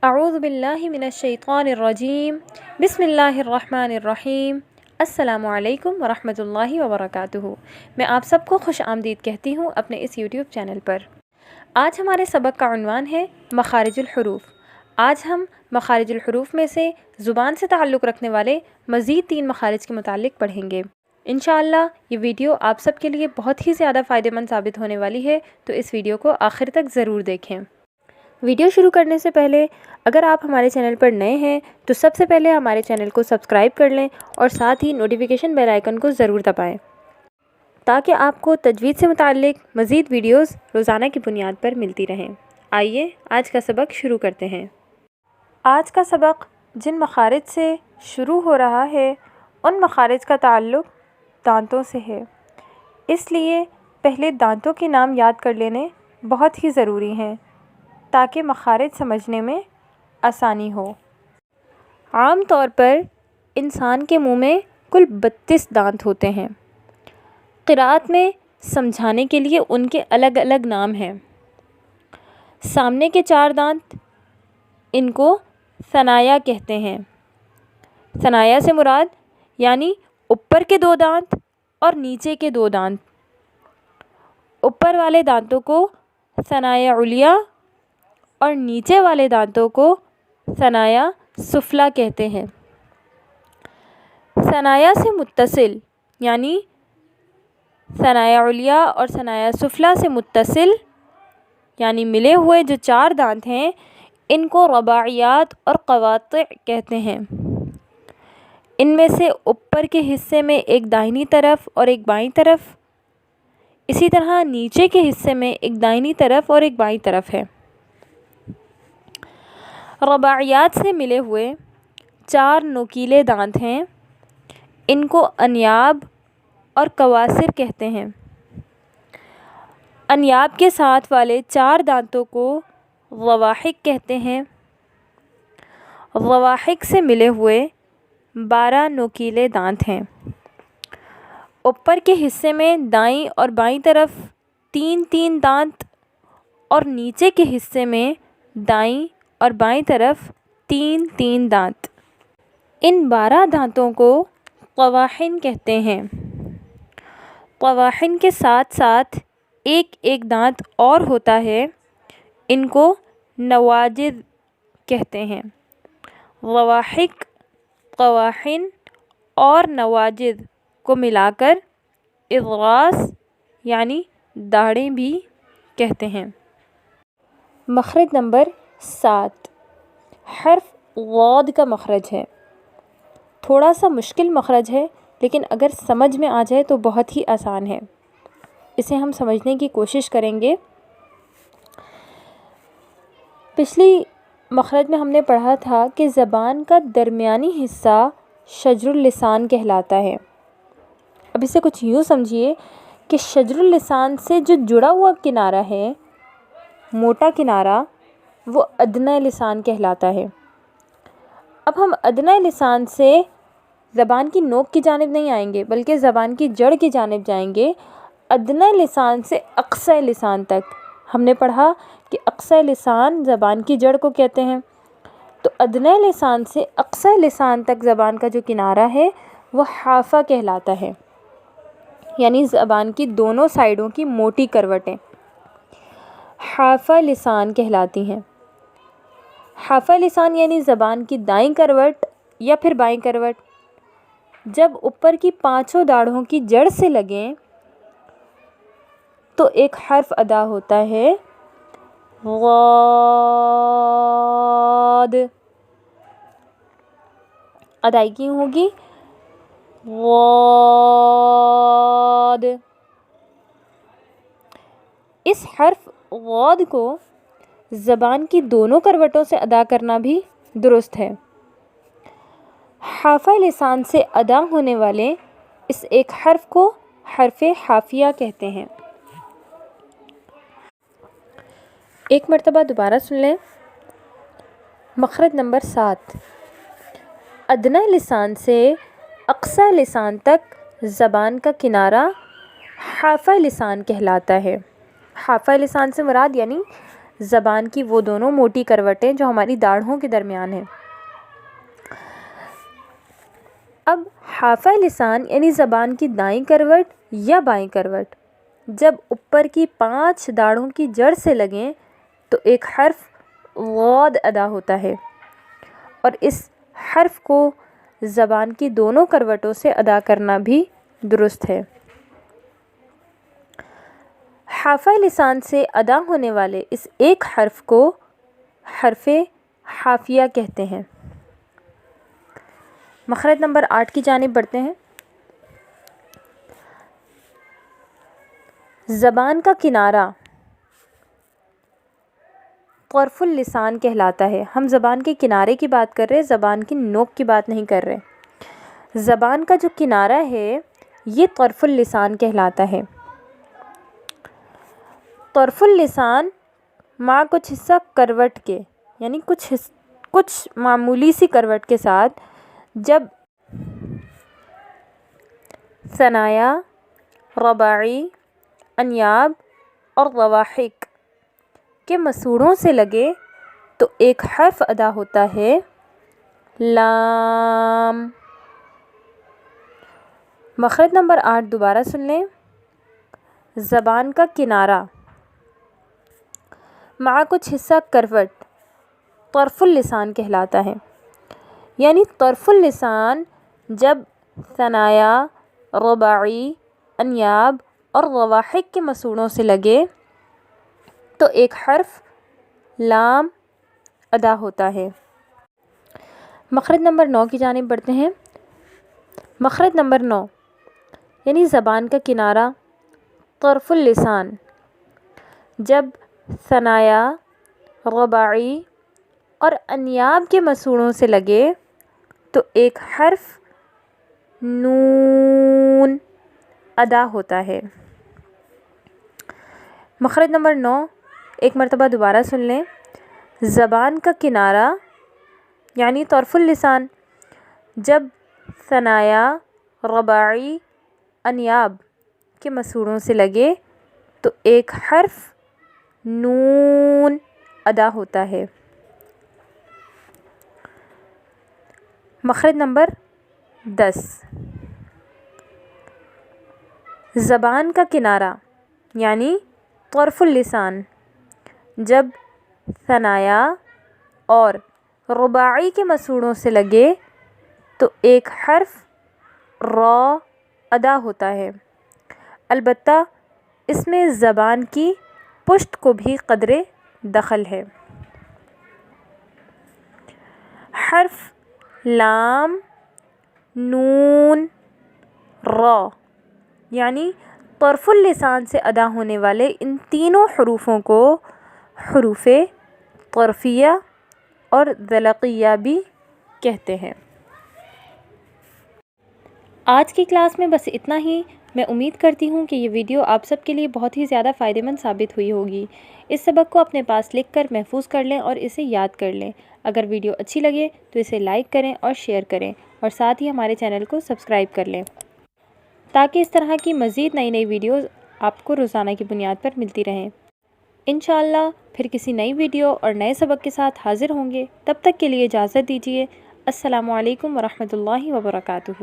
اعوذ باللہ من الشیطان الرجیم بسم اللہ الرحمن الرحیم السلام علیکم ورحمۃ اللہ وبرکاتہ۔ میں آپ سب کو خوش آمدید کہتی ہوں اپنے اس یوٹیوب چینل پر۔ آج ہمارے سبق کا عنوان ہے مخارج الحروف۔ آج ہم مخارج الحروف میں سے زبان سے تعلق رکھنے والے مزید 3 مخارج کے متعلق پڑھیں گے۔ انشاءاللہ یہ ویڈیو آپ سب کے لیے بہت ہی زیادہ فائدہ مند ثابت ہونے والی ہے، تو اس ویڈیو کو آخر تک ضرور دیکھیں۔ ویڈیو شروع کرنے سے پہلے اگر آپ ہمارے چینل پر نئے ہیں تو سب سے پہلے ہمارے چینل کو سبسکرائب کر لیں اور ساتھ ہی نوٹیفیکیشن بیل آئیکن کو ضرور دبائیں تاکہ آپ کو تجوید سے متعلق مزید ویڈیوز روزانہ کی بنیاد پر ملتی رہیں۔ آئیے آج کا سبق شروع کرتے ہیں۔ آج کا سبق جن مخارج سے شروع ہو رہا ہے ان مخارج کا تعلق دانتوں سے ہے، اس لیے پہلے دانتوں کے نام یاد کر لینے بہت ہی ضروری ہیں تاکہ مخارج سمجھنے میں آسانی ہو۔ عام طور پر انسان کے منہ میں کل 32 دانت ہوتے ہیں۔ قرأت میں سمجھانے کے لیے ان کے الگ الگ نام ہیں۔ سامنے کے 4 دانت ان کو ثنایا کہتے ہیں۔ ثنایا سے مراد یعنی اوپر کے 2 دانت اور نیچے کے 2 دانت۔ اوپر والے دانتوں کو ثنایا علیہ اور نیچے والے دانتوں کو ثنایا سفلی کہتے ہیں۔ ثنایا سے متصل یعنی ثنایا علیہ اور ثنایا سفلی سے متصل یعنی ملے ہوئے جو 4 دانت ہیں ان کو رباعیات اور قواطع کہتے ہیں۔ ان میں سے اوپر کے حصے میں ایک دائنی طرف اور ایک بائیں طرف، اسی طرح نیچے کے حصے میں ایک دائنی طرف اور ایک بائیں طرف ہے۔ رباعیات سے ملے ہوئے 4 نوکیلے دانت ہیں، ان کو انیاب اور قواصر کہتے ہیں۔ انیاب کے ساتھ والے 4 دانتوں کو ضواحک کہتے ہیں۔ ضواحک سے ملے ہوئے 12 نوکیلے دانت ہیں۔ اوپر کے حصے میں دائیں اور بائیں طرف 3 دانت اور نیچے کے حصے میں دائیں اور بائیں طرف 3 دانت۔ ان 12 دانتوں کو قواحن کہتے ہیں۔ قواحن کے ساتھ ساتھ ایک دانت اور ہوتا ہے، ان کو نواجذ کہتے ہیں۔ ضواحک، قواحن اور نواجذ کو ملا کر اضراس یعنی داڑھیں بھی کہتے ہیں۔ مخرج نمبر 7 حرف غاد کا مخرج ہے۔ تھوڑا سا مشکل مخرج ہے لیکن اگر سمجھ میں آ جائے تو بہت ہی آسان ہے۔ اسے ہم سمجھنے کی کوشش کریں گے۔ پچھلی مخرج میں ہم نے پڑھا تھا کہ زبان کا درمیانی حصہ شجر اللسان کہلاتا ہے۔ اب اسے کچھ یوں سمجھیے کہ شجر اللسان سے جو جڑا ہوا کنارہ ہے، موٹا کنارہ، وہ ادنیٰ لسان کہلاتا ہے۔ اب ہم ادنیٰ لسان سے زبان کی نوک کی جانب نہیں آئیں گے بلکہ زبان کی جڑ کی جانب جائیں گے۔ ادنیٰ لسان سے اقصیٰ لسان تک ہم نے پڑھا کہ اقصیٰ لسان زبان کی جڑ کو کہتے ہیں، تو ادنیٰ لسان سے اقصیٰ لسان تک زبان کا جو کنارہ ہے وہ حافہ کہلاتا ہے، یعنی زبان کی دونوں سائیڈوں کی موٹی کروٹیں حافہ لسان کہلاتی ہیں۔ حافہ لسان یعنی زبان کی دائیں کروٹ یا پھر بائیں کروٹ جب اوپر کی 5 داڑھوں کی جڑ سے لگیں تو ایک حرف ادا ہوتا ہے غاد۔ ادائیگی ہوگی غاد۔ اس حرف غاد کو زبان کی دونوں کروٹوں سے ادا کرنا بھی درست ہے۔ حافہ لسان سے ادا ہونے والے اس ایک حرف کو حرف حافیہ کہتے ہیں۔ ایک مرتبہ دوبارہ سن لیں۔ مخرج نمبر 7 ادنیٰ لسان سے اقصیٰ لسان تک زبان کا کنارہ حافہ لسان کہلاتا ہے۔ حافہ لسان سے مراد یعنی زبان کی وہ دونوں موٹی کروٹیں جو ہماری داڑھوں کے درمیان ہیں۔ اب حافہ لسان یعنی زبان کی دائیں کروٹ یا بائیں کروٹ جب اوپر کی 5 داڑھوں کی جڑ سے لگیں تو ایک حرف غاد ادا ہوتا ہے، اور اس حرف کو زبان کی دونوں کروٹوں سے ادا کرنا بھی درست ہے۔ حافہ لسان سے ادا ہونے والے اس ایک حرف کو حرف حافیہ کہتے ہیں۔ مخرج نمبر 8 کی جانب بڑھتے ہیں۔ زبان کا کنارہ طرف اللسان کہلاتا ہے۔ ہم زبان کے کنارے کی بات کر رہے ہیں، زبان کی نوک کی بات نہیں کر رہے۔ زبان کا جو کنارہ ہے یہ طرف اللسان کہلاتا ہے۔ طرف اللسان مع کچھ حصہ کروٹ کے یعنی کچھ معمولی سی کروٹ کے ساتھ جب ثنایا، رباعی، انیاب اور ضواحک کے مسوڑوں سے لگے تو ایک حرف ادا ہوتا ہے لام۔ مخرج نمبر 8 دوبارہ سن لیں۔ زبان کا کنارہ مع کچھ حصہ کروٹ طرف اللسان کہلاتا ہے، یعنی طرف اللسان جب ثنایا، رباعی، انیاب اور ضواحک کے مسوڑوں سے لگے تو ایک حرف لام ادا ہوتا ہے۔ مخرج نمبر 9 کی جانب بڑھتے ہیں۔ مخرج نمبر 9 یعنی زبان کا کنارہ طرف اللسان جب ثنایا، رباعی اور انیاب کے مسوڑوں سے لگے تو ایک حرف نون ادا ہوتا ہے۔ مخرج نمبر 9 ایک مرتبہ دوبارہ سن لیں۔ زبان کا کنارہ یعنی طرف اللسان جب ثنایا، رباعی، انیاب کے مسوڑوں سے لگے تو ایک حرف نون ادا ہوتا ہے۔ مخرج نمبر 10 زبان کا کنارہ یعنی طرف اللسان جب ثنایا اور رباعی کے مسوڑوں سے لگے تو ایک حرف را ادا ہوتا ہے، البتہ اس میں زبان کی پشت کو بھی قدرے دخل ہے۔ حرف لام، نون، را یعنی طرف اللسان سے ادا ہونے والے ان تینوں حروفوں کو حروف طرفیہ اور ذلقیہ بھی کہتے ہیں۔ آج کی کلاس میں بس اتنا ہی۔ میں امید کرتی ہوں کہ یہ ویڈیو آپ سب کے لیے بہت ہی زیادہ فائدہ مند ثابت ہوئی ہوگی۔ اس سبق کو اپنے پاس لکھ کر محفوظ کر لیں اور اسے یاد کر لیں۔ اگر ویڈیو اچھی لگے تو اسے لائک کریں اور شیئر کریں، اور ساتھ ہی ہمارے چینل کو سبسکرائب کر لیں تاکہ اس طرح کی مزید نئی ویڈیوز آپ کو روزانہ کی بنیاد پر ملتی رہیں۔ انشاءاللہ پھر کسی نئی ویڈیو اور نئے سبق کے ساتھ حاضر ہوں گے۔ تب تک کے لیے اجازت دیجیے۔ السلام علیکم ورحمۃ اللہ وبرکاتہ۔